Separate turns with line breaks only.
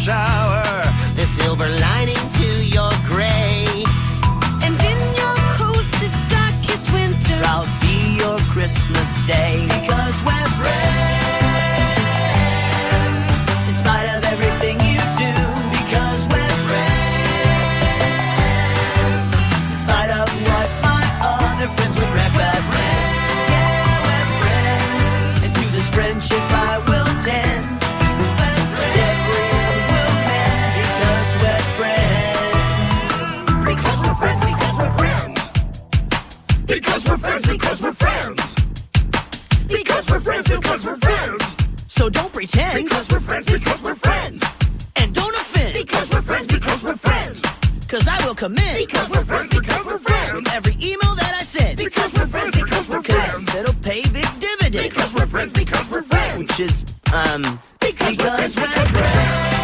shower.
The silver lining to your gray.
And in your coldest, darkest winter,
I'll be your Christmas day. Because we're friends, in spite of everything you do. Because we're friends, in spite of what my other friends would recommend. Yeah, we're friends, and to this friendship I will tend. Everyone will mend. Because we're friends.
Because we're friends, because we're friends. Because we're friends, because we're friends. Because we're friends, because we're friends.
So don't pretend.
Because we're friends, because we're friends.
And don't offend.
Because we're friends, because we're friends.
Cause I will commend.
Because we're friends, because we're friends.
With every email that I send.
Because we're friends, because we're friends.
Cause it'll pay big dividends.
Because we're friends, because we're friends.
Which is,
Because we're friends, because we're friends.